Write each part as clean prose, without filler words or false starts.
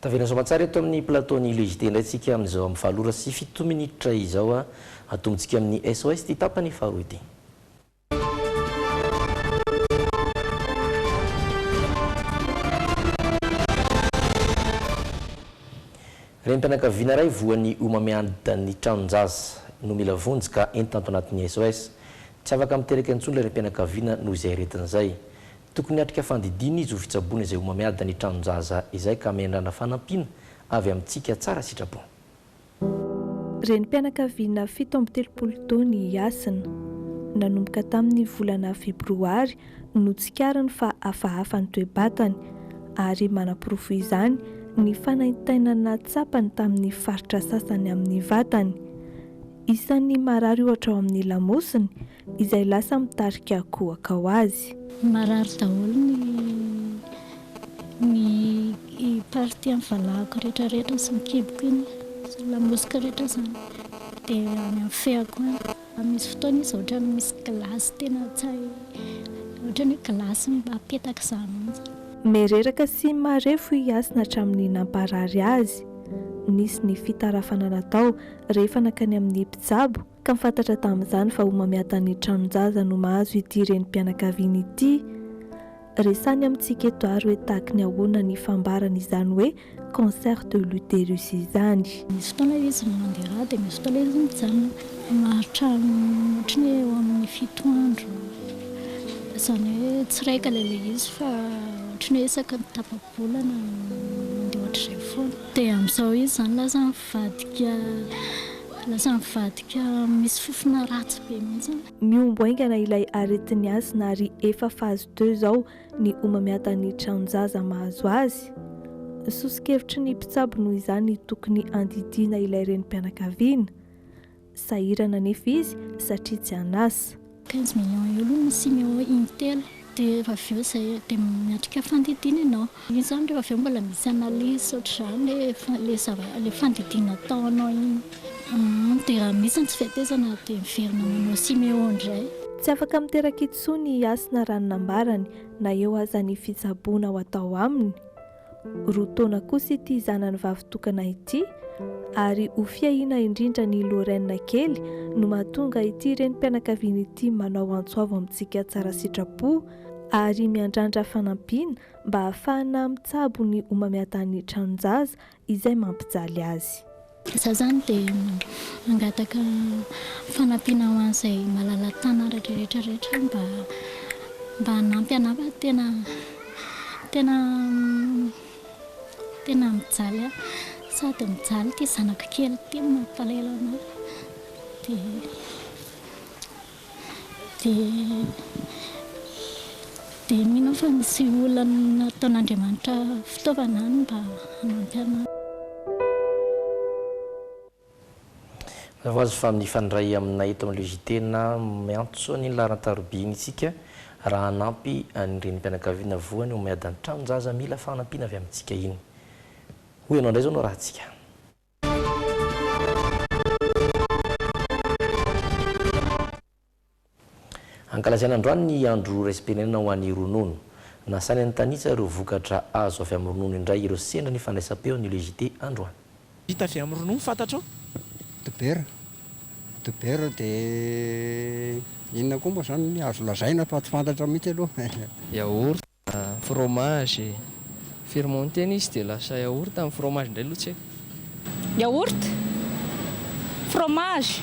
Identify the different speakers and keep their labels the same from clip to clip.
Speaker 1: Tavela somatsara eto amin'ny plateau-ny Jite ndraitsika amin'izao amin'ny valora sy 7 minitra izao atombotsika amin'ny SOS ty tapany faharoa ity. Renim-pianakaviana iray voan'ny omamiadany tranonjaza no mila vonjy ka entanto anatin'ny SOS. Tsy afaka miteraka intsony ilay renim-pianakaviana noho izay aretin'izay. Tokony hatrika fandidina izy ho fitsaboana izay omamiadany tranonjaza izay ka mendrana fanampiana avy amintsika tsara sitrapo.
Speaker 2: Renim-pianakaviana 17 taona iasina nanomboka tamin'ny volana febroary no tsikarany fa hafahafa ny toe-batany ary manam-porofo izany ny fanaintainana tsapany tamin'ny faritra sasany amin'ny vatany. Isan'ny marary ohatra ao amin'ny lamosiny izay lasa mitarika kohaka ho azy.
Speaker 3: Marary daholo ny party amin'ny valahako rehetrarehetra sy ny kiboko iny sy lamosika rehetra zany dia any amin'ny feako misy fotoana izy ohatrany misy glasy tena tsay ohatrany glasy apetaka izany.
Speaker 2: Mereraka sy marefo iasina hatramin'ny namparary azy. Nisy ny fitarafana natao rehefa nakany amin'ny mpitsabo ka mifantatra tamin'izany fa omamiadany tranonjaza no mahazo ity renim-pianakaviana ity. Resany amintsika eto ary hoe tahaka ny ahoana ny fambarana izany hoe cancer de l'utérus izany.
Speaker 3: Misy fotoana izy mandeha dia misy fotoana izy mijanona mahatrany ohatrany eo amin'ny 7 andro. Izany hoe tsy raika ilay izy fa ohatrany hoe isaka ny tapa-bolana mandeha ohatr'izay foana. Dia amin'izao izy zany lasa mivadika misy fofona ratsy be mihitsy.
Speaker 2: Miombo aingana ilay aretin'ny asina ary efa phase 2 zao ny omamiadany tranonjaza mahazo azy. Sosokevitry ny mpitsabo noho izany tokony andidina ilay renim-pianakaviana. Sahirana nefa izy satria tsy anasa.
Speaker 3: 15 millions euro no simeo intelo dia rehefa avy eo izay dia miatrika fandidina ianao. Iny izany rehefa avy eo mbola misy analyse ohatr'izany ilay fandidina ataonao iny. Dia raha misy ny tsy fihatezana dia miverina manao simeo indray.
Speaker 2: Tsy afaka miteraka intsony ny asina raha nambarany na eo aza ny fitsaboana ho atao aminy. Roa taona kosa ity zanany vavy-tokana ity ary ho fiahina indrindra ny Lorraine kely no mahatonga ity renim-pianakaviana ity manao antsoavo amintsika tsara sitrapo ary miandrandra fanampiana mba hahafahana mitsabo ny omamiadany tranonjaza izay mampijaly azy.
Speaker 3: Izaho zany dia mangataka fanampiana ho an'izay malala-tana rehetrarehetra mba hanampy anahy tena mijaly sady mijaly ty zanaka kely ty mampalahelo anahy dia mino fa misy olana nataon'Andriamanitra fitaovana any mba hanampy anahy.
Speaker 1: Azo fa amin'ny fandray aminay eto amin'ilay Jite na miantso ny laharan-tarobiny isika raha hanampy ny renim-pianakaviana voany omamiadany tranonjaza mila fanampiana avy amintsika iny. Hoy ianao indray zao no raha tsika. Ankalazaina androany ny andro respenena ho an'ny ronono. Nasany ny tanisa ireo vokatra azo avy amin'ny ronono indray ireo sendra ny fandraisam-peo ny Jite androany.
Speaker 4: Hita avy amin'ny ronono fantatrao? Dobera dia inona koa moa zany azo lazaina fa tsy fantatra mihitsy aloha.
Speaker 5: Yaourt, fromage, fermenté izy dia lasa yaourt amin'ny fromage indray aloha tsy haiko.
Speaker 6: Yaourt, fromage,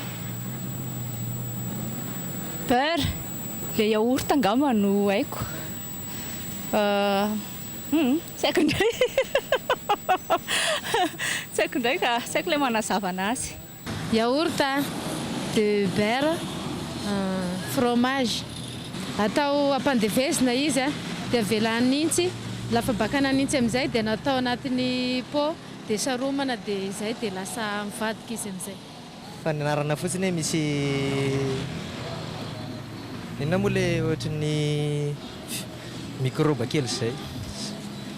Speaker 6: beurre, ilay yaourt angamba no haiko. Tsy haiko indray. Tsy haiko indray ka tsy haiko ilay manazava anazy.
Speaker 7: Yaourt, de beurre, fromage. Atao ampandevezina izy dia avela nintsy. Lafa bakana nintsy amin'izay dia natao anatin'ny pot dia saromana dia izay dia lasa mivadika izy amin'izay.
Speaker 8: Fa ny anarana fotsiny hoe misy inona moa ilay ohatran'ny microbe kely izay.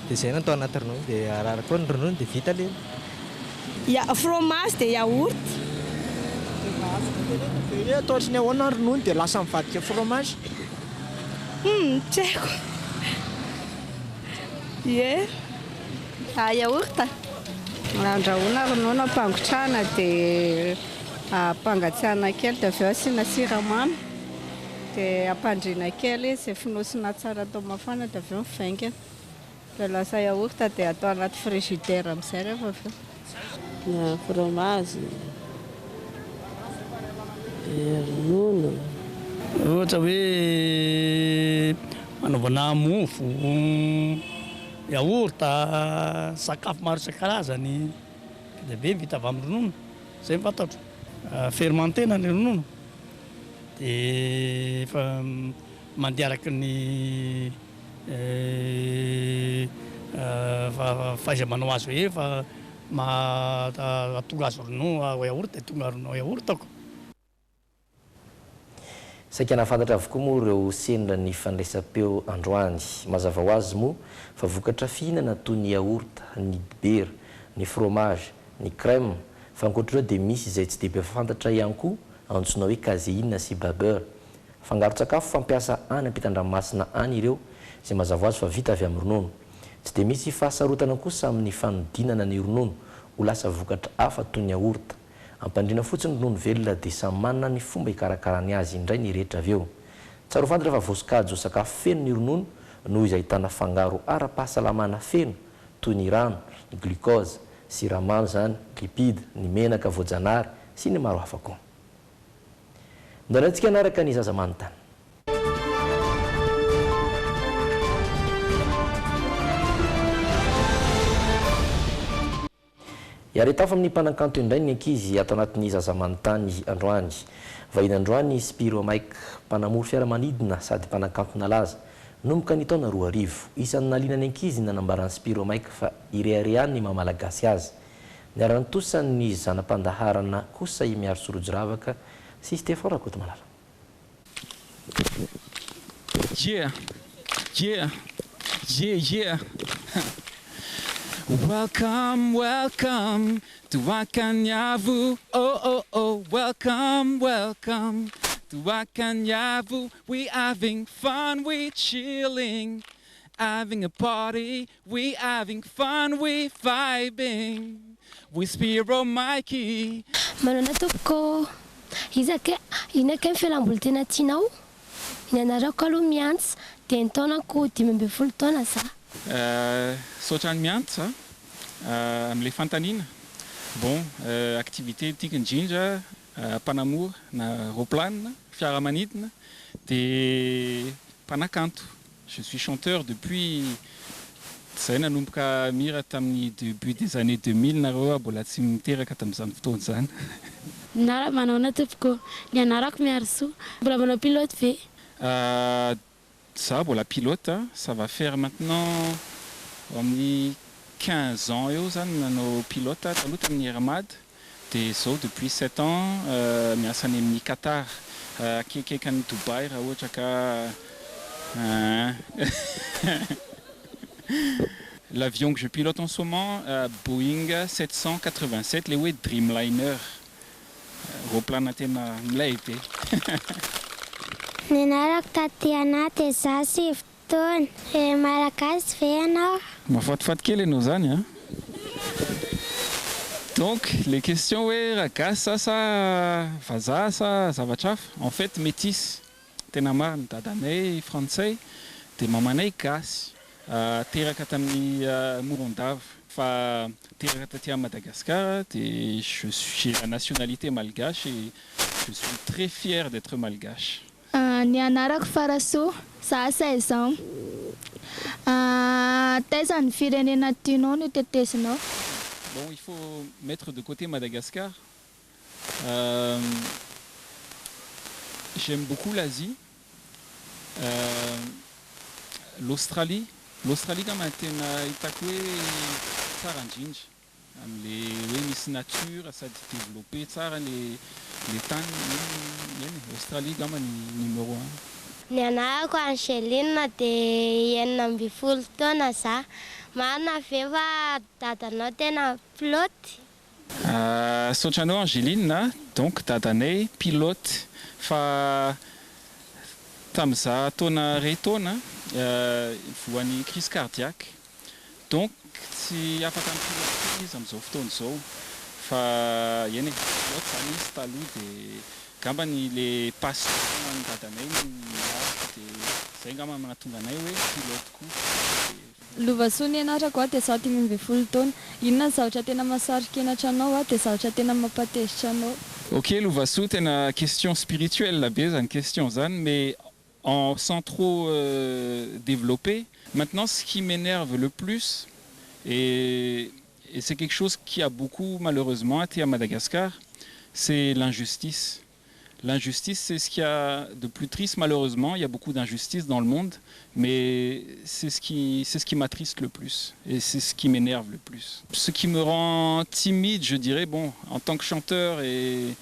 Speaker 8: Dia izay natao anaty ronono dia araraka koa ny ronono dia vita ilay.
Speaker 6: Fromage dia yaourt.
Speaker 4: Atao ohatrany ahoana ny ronono dia lasa mivadika fromage.
Speaker 6: Tsy haiko. Ie.
Speaker 9: Yaourt. Andrahoina ronono ampangotrahana dia ampangatsiahana kely dia avy eo asiana siramamy dia ampandriana kely izy fonosina tsara atao mafana dia avy eo mivaingana. Dia lasa yaourt dia atao anaty frigidaire amin'izay rehefa avy eo.
Speaker 10: Fromage, ronono.
Speaker 11: Ohatra hoe anaovana mofo, yaourt, sakafo maro isan-karazany dia be vita avy amin'ny ronono. Izay ny fantatro. Fermentena ny ronono dia efa mandeha araka ny fahaiza-manao azy hoe efa atonga azy ronono yaourt dia tonga ronono yaourt ako.
Speaker 1: Saika nafantatra avokoa moa ireo sendra ny fandraisam-peo androany. Mazava ho azy moa fa vokatra fihinana toy ny yaourt, ny dibera, ny fromage, ny crème fa ankoatr'ireo dia misy izay tsy dia be fantatra ihany koa antsoina hoe caséine sy beurre. Fangaro-tsakafo fampiasa any ampitan-dranomasina any ireo izay mazava ho azy fa vita avy amin'ny ronono. Tsy dia misy fahasarotana kosa amin'ny fanodinana ny ronono ho lasa vokatra hafa toy ny yaourt. Ampandriana fotsiny ronono velona dia samy manana ny fomba hikarakarany azy indray ny rehetra avy eo. Tsara ho fantatra fa voasokajy ho sakafo feno ny ronono noho izy ahitana fangaro ara-pahasalamana feno toy ny rano, ny glucose, siramamy zany, lipide, ny menaka voajanahary sy ny maro hafa koa. Ndanatsika anaraka ny zaza manontany. Iaretafa amin'ny mpanakanto indray ny ankizy ato anatin'ny zaza manontany androany. Vahiny androany Spiromaika, mpanamory fiaramanidina sady mpanakanto nalaza. Nomboka ny taona 2000, isan'ny naliana ny ankizy nanambarany Spiromaika fa ireharehan'ny mamalagasy azy. Niarantosany zanam-pandaharana kosa miaro sorojy-ravaka sy Stefan Rakotomalala.
Speaker 12: Yeah. Welcome, welcome to Wakanyavu. Oh, welcome to Wakanyavu. We having fun, we chilling, having a party. We having fun, we vibing. We Spiro Mikey.
Speaker 13: Manana toko. Izake inake filamboly tena tianao. Inanarako aloha miantsa dia ny taonako 12 taona za.
Speaker 12: Saotra ny miantsa amin'ilay fantaniana. Bon, activité tiako indrindra mpanamory na roplanina, fiaramanidina dia mpanakanto. Je suis chanteur depuis zay nanomboka mira tamin'ny début des années 2000 nareo mbola tsy miteraka tamin'izany fotoana izany.
Speaker 3: Nara manao na tompoko ny anarako miaro soa mbola manao pilote ve?
Speaker 12: Ça, la pilote, ça va faire maintenant 15 ans. Nos pilotes, depuis 7 ans, nous Qatar, qui Dubaï, l'avion que je pilote en ce moment, Boeing 787, les Dreamliner. Roplanatena mleipé.
Speaker 14: Ninarak Tatiana Tesasi Fton Malakas Féana.
Speaker 12: Ma fat quelle nos années. Donc les questions oui, Rakasa ça, Faza ça va chaf. En fait métis. Tenamar Tadane français, te mamanei Kas, Terakatami Murondav. Fa Terakatatia Madagascar, je suis la nationalité malgache et je suis très fier d'être malgache.
Speaker 15: Nianarak Faraso, ça 16 ans. Tezan Firenena Tunon et Tesno.
Speaker 12: Bon, il faut mettre de côté Madagascar. J'aime beaucoup l'Asie, l'Australie. L'Australie comme un itakwe sarandinj, les nature ça développé les temps l'Australie comme numéro 1.
Speaker 14: Nana ko Angelina de yenambi full tona sa mana feva tatano tena pilote.
Speaker 12: Sochano Angeline donc tatane pilote fa tamza tona retona voan'ny crise cardiaque donc tsy afaka mipilote izy amin'izao fotoana izao fa eny ohatsy zany izy taloha dia gambany le passe ny dadanay dia zay ngamba manatonga anay hoe pilote koa.
Speaker 15: Lovasoa ny anarako dia zaho 20 taona. Inona ny zavatra tena mahasarika enatra anao dia zavatra tena mampatezitra anao?
Speaker 12: Ok, Lovasoa tena question spirituelle be zany question zany, mais sans trop développer. Maintenant, ce qui m'énerve le plus, et c'est quelque chose qui a beaucoup malheureusement été à Madagascar, c'est l'injustice. L'injustice, c'est ce qu'il y a de plus triste malheureusement. Il y a beaucoup d'injustice dans le monde, mais c'est ce qui m'attriste le plus et c'est ce qui m'énerve le plus. Ce qui me rend timide, je dirais, bon, en tant que chanteur et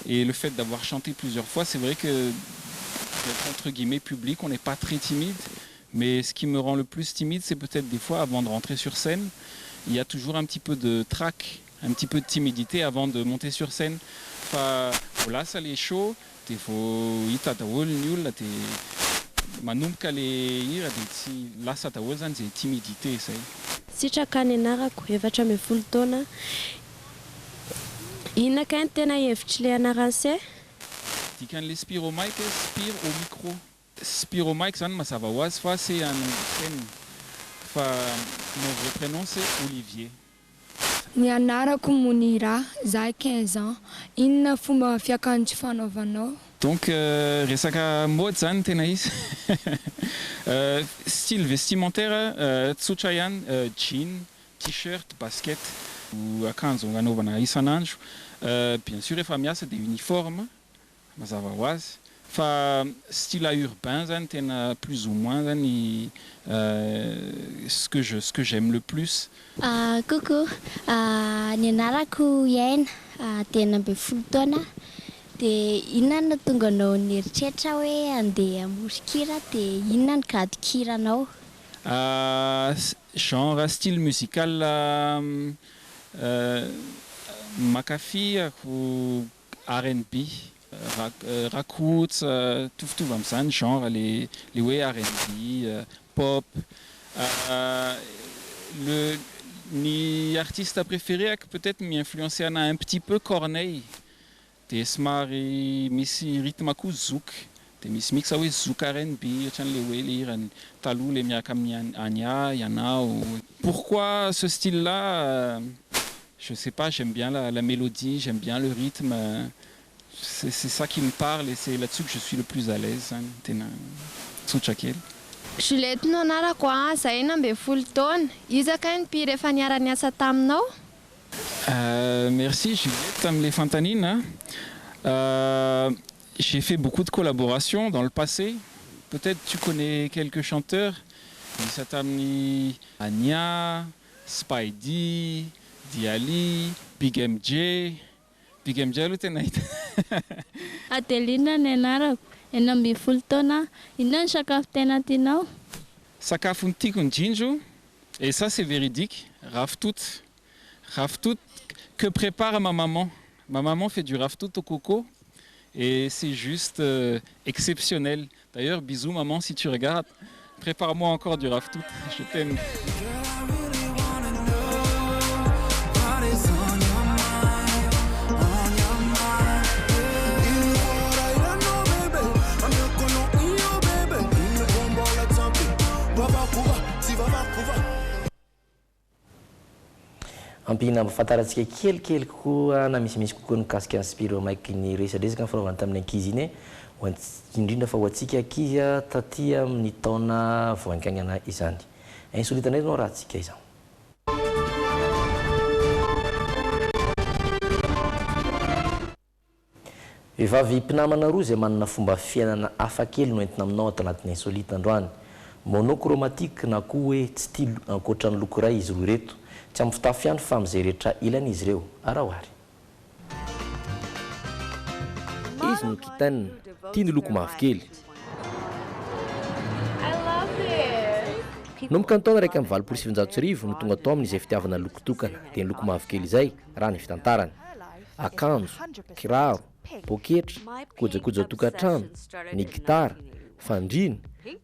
Speaker 12: le fait d'avoir chanté plusieurs fois, c'est vrai que d'être entre guillemets public, on n'est pas très timide. Mais ce qui me rend le plus timide, c'est peut-être des fois, avant de rentrer sur scène, il y a toujours un petit peu de trac, un petit peu de timidité avant de monter sur scène. Fa lasa le show dia vao hita daholo ny olona dia manomboka le hira dia tsy lasa daholo zany zay timidité zay.
Speaker 10: Sitraka ny anarako 17 taona. Inona kay tena hevitry le anaran'se?
Speaker 12: Dikan'le Spiromike, Spiro au micro. Spiromike zany mazava ho azy fa c'est un nom de scène. Fa mon vrai prénom c'est Olivier.
Speaker 15: Ny anarako Monira, za 15 ans. Inona fomba fiakanjo fanaovanao?
Speaker 12: Donc resaka mode zany tena izy. Style vestimentaire tsotra ihany, jean, t-shirt, basket ou akanjo anaovana isanandro. Bien sûr efa miasa dia uniforme mazava ho azy. Fa style urbain zany tena plus ou moins zany ce que j'aime le plus.
Speaker 14: Coucou, ny anarako Juin, tena 20 taona. Dia inona no tonga anao nieritreritra hoe andeha hamoron-kira dia inona ny gadi-kiranao?
Speaker 12: Genre style musical makafy R&B. Racoots, tout am'zany genre les hoe R&B, pop. Ny artiste préféré que peut-être m'influencer un petit peu Corneille. Des somary misy rythme koa zouk. Des mixa hoe zouk R&B, ohatran'le hoe le hira taloha le miaraka amin'ny Anya, Yana. Pourquoi ce style-là? Je sais pas, j'aime bien la mélodie, j'aime bien le rythme. C'est ça qui me parle et c'est là-dessus que je suis le plus à l'aise. Tena tsotra kely.
Speaker 15: Juliette no anarako zahay 20 taona. Iza kay ny mpira efa niara-niasa taminao?
Speaker 12: Merci Juliette, les Fantanines. J'ai fait beaucoup de collaborations dans le passé. Peut-être tu connais quelques chanteurs. Niasa tamin'ny Anya, Spidey, Diali, Big MJ. Big MJ aloha tena hita.
Speaker 3: Adelina ny anarako 20 taona. Inona ny sakafo tena tianao?
Speaker 12: Sakafo ny tiako indrindro, et ça c'est véridique, raftout que prépare ma maman. Ma maman fait du raftout au coco et c'est juste exceptionnel. D'ailleurs, bisous maman si tu regardes, prépare-moi encore du raftout, je t'aime.
Speaker 1: Ampina ampafantarantsika kelikely kokoa na misimisy kokoa mikasika ny Spiromike ny resadresaka fanaovana tamin'ny ankizy iny indrindra fa ho antsika ankizy taty amin'ny taona voankagnana izany. Insolitanay no raha antsika izany. Vehivavy mpinamana roa izay manana fomba fiainana hafakely no entina aminao ato anatin'ny insolite androany. Monochromatique na koa hoe style ankoatran'ny loko iray izy roa ireto. Tsy amin'ny fitafy ihany fa amin'izay rehetra ilana izy ireo arahoary. Izy no kitanina, tia ny loko mavokely. Nomboka ny taona 1,700 no tonga tao amin'izay fitiavana loko tokana dia ny loko mavokely izay raha ny fitantarany. Akanjo, kiraro, poketra, kojakoja tokantrano, ny gitara, fandriana,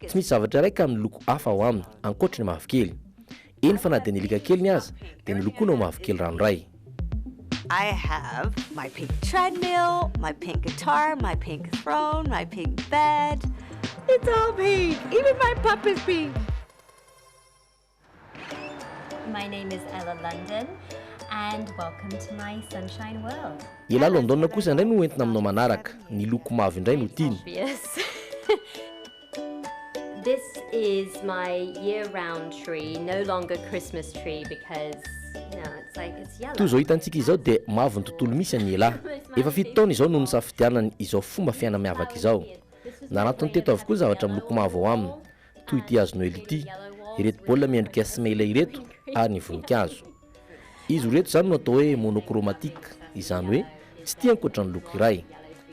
Speaker 1: tsy misy zavatra raika amin'ny loko hafa ao aminy ankoatra ny mavokely. eny fa na dia nilika keliny aza dia nolokoana mavokely ranoray.
Speaker 16: I have my pink treadmill, my pink guitar, my pink throne, my pink bed. It's all pink. Even my pup is pink.
Speaker 17: My name is Ella London and welcome to my sunshine world.
Speaker 1: Ila London kosa indray no entina aminao manaraka. Ny loko mavo indray no tiany.
Speaker 17: Yes. This is my year-round tree, no longer Christmas tree because it's like it's yellow.
Speaker 1: Toy izao hitantsika izao dia mavo ny tontolo misy any Ila. Efa 7 taona izao no nisafidianany izao fomba fiaina miavaka izao. Nanatony teto avokoa zavatra miloko mavo ao aminy. Toy ity hazo Noely ity, ireto baolina miendrika smela ireto ary ny voninkazo. Izy ireto zany no atao hoe monochromatique, izany hoe tsy tia ankoatra ny loko iray.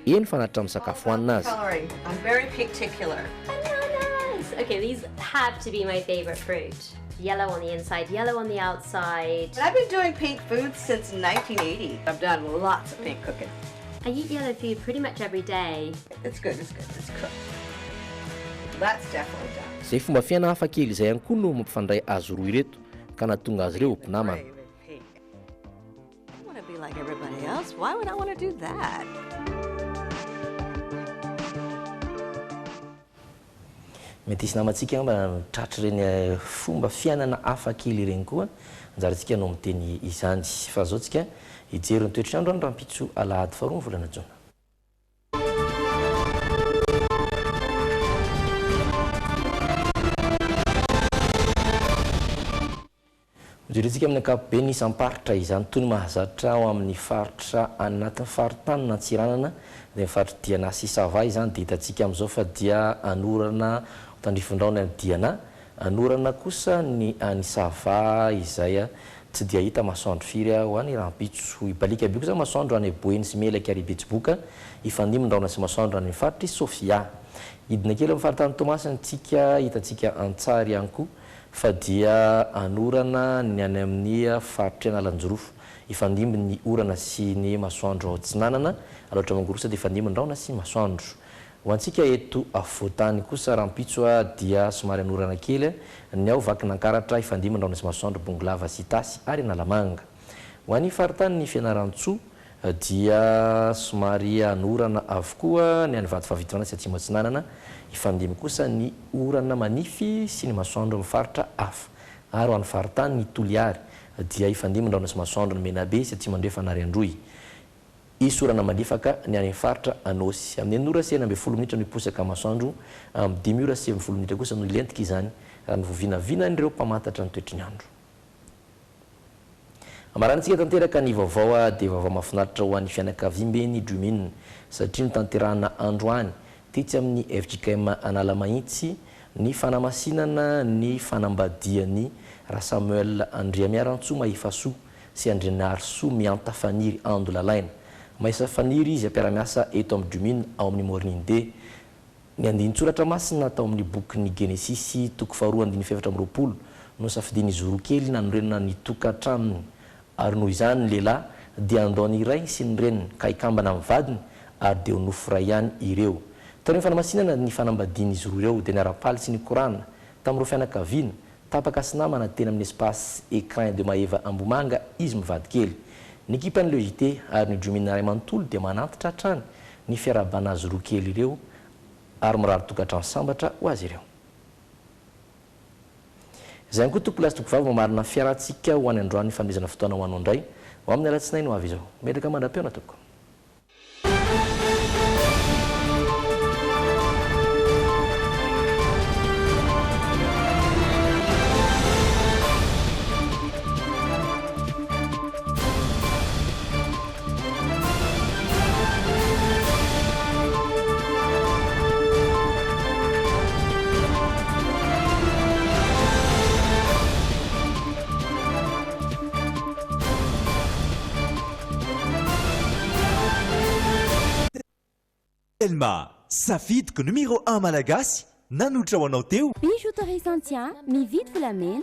Speaker 1: Eny fa natramin'ny sakafo hohanina azy.
Speaker 16: I'm very particular.
Speaker 17: Okay, these have to be my favorite fruit. Yellow on the inside, yellow on the outside.
Speaker 16: But I've been doing pink food since 1980. I've done lots of pink cooking.
Speaker 17: I eat yellow food pretty much every day.
Speaker 16: It's good, it's cooked. That's definitely done.
Speaker 1: Zay fomba fiaina hafa kely izay ihany koa no mampifandray azo roa ireto ka nahatonga azy ireo mpinamana.
Speaker 16: I want to be like everybody else. Why would I want to do that?
Speaker 1: Mety isy namantsika mba tratra reny fomba fiainana hafa kely ireny koa anjarantsika anao miteny izany. Fa zao tsika hijery ny toetrandro any rahampitso alahady faharoa volana Jona. Jeretsika amin'ny ankapobeny isam-paritra izany toy ny mahazatra ao amin'ny faritra anatin'ny faritany na Antsiranana dia ny faritra Diana sy Sava izany dia hitantsika amin'izao fa dia anorana tandrifondraona ny Diana, anorana kosa ny any Sava izay tsy dia hita masoandro firy ho any rahampitso ibalika be kosa masoandro any Boeny sy Melaka ary Betsiboka ifandimon-draona sy masoandro any faritra Sofia. Idina kely amin'ny faritany Tomasina tsika hitantsika Antsary ihany koa fa dia anorana ny any amin'ny faritra Analanjorofo ifandimby ny orana sy ny masoandro ao Tsinanana aloatra Mangorosa dia ifandimon-draona sy masoandro. Ho antsika eto afovoantany kosa rahampitso dia somary anorana kely ny ao Vakinankaratra ifandimon-draona sy masoandro Bongolava sy Tasy ary Analamanga. Ho an'ny faritany ny Fianarantsoa dia somary anorana avokoa ny any Vatovavitrana sy Atsimo Tsinanana ifandimy kosa ny orana manify sy ny masoandro amin'ny faritra hafa. Ary ho an'ny faritany ny Toliary dia ifandimon-draona sy masoandro ny Menabe sy Atsimandre Fanariandroy. Isy orana malefaka ny any faritra Anosy amin'ny enora sy 12 minitra no iposaka masoandro amin'ny 10 ora sy 10 minitra kosa no ilentika izany raha novovinavina ireo mpamantatra ny toetriny andro. Amarantsika tanteraka ny vaovao dia vaovao mahafinaritra ho an'ny fianakaviam-beny Juin satria ny tanterahana andro any tetsy amin'ny FJKM Analamahitsy ny fanamasinana ny fanambadiany Ra Samuel Andriamiarantsoa Maifasoa sy Andrianarsoa Miantafaniry Ando Lalaina. Maisa faniry izy ampiara-miasa eto amin'ny Juin ao amin'ny Morning Day. Ny andin-tsoratra masina tao amin'ny boky ny Genesis toko faharoa andiny efatra amby roapolo no safidiny zoro kely nanorenana ny tokantranony ary noho izany ny lehilahy dia andaony iray sy ny reniny ka ikambana amin'ny vadiny ary dia ho nofo ray ihany ireo. Tao ny fanamasinana ny fanambadiany izy roa ireo dia niara-paly sy ny korana tamin'ireo fianakaviana tapaka sy namana tena amin'ny espace écran de Maeva Ambomanga izy mivady kely. Ny ekipan'ny Jite ary ny Juin ray manontolo dia manantitra hatrany ny fiarabana azy roa kely ireo ary mirary tokantrano sambatra ho azy ireo. Izay koa toko lasy toko vavy mamarina fiarantsika ho any androany fanomezana fotoana ho anao indray ho amin'ny alatsinainy ho avy izao. Metraka mandra-peona toko.
Speaker 18: Elma, safidiko numéro 1 malagasy nanolotra ho anao teo.
Speaker 19: Bijouterie Santia, mividy volamena,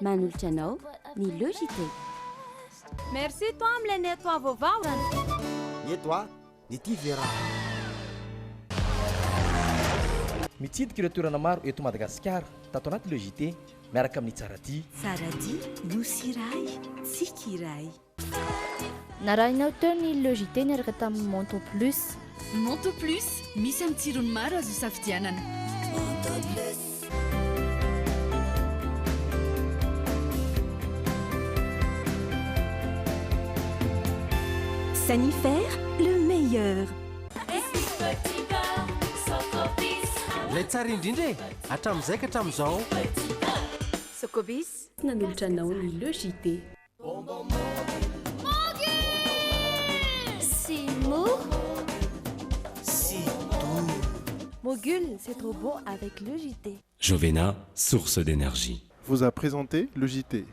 Speaker 19: manolotra anao ny Jite.
Speaker 20: Merci toi amin'ilay nettoa vaovao.
Speaker 21: Nettoa, ny ty vera.
Speaker 1: Mitsidika ireo toerana maro eto Madagasikara tato anaty Jite miaraka amin'ny tsaraty
Speaker 2: tsaraty nosiray tsikiray
Speaker 22: narahinao teo ny logité niaraka tamin'ny monto plus
Speaker 2: monto plus misy amin'ny tsirony maro azo safidianana Sanifère, le meilleur.
Speaker 23: lay tsara indrindra e hatramin'izay ka hatramin'izao
Speaker 2: Socobis nanolotra anao ny logité.
Speaker 22: C'est mou.
Speaker 2: C'est
Speaker 22: doux. Mogul, c'est trop bon avec le JT.
Speaker 24: Jovena, source d'énergie.
Speaker 25: Vous a présenté le JT.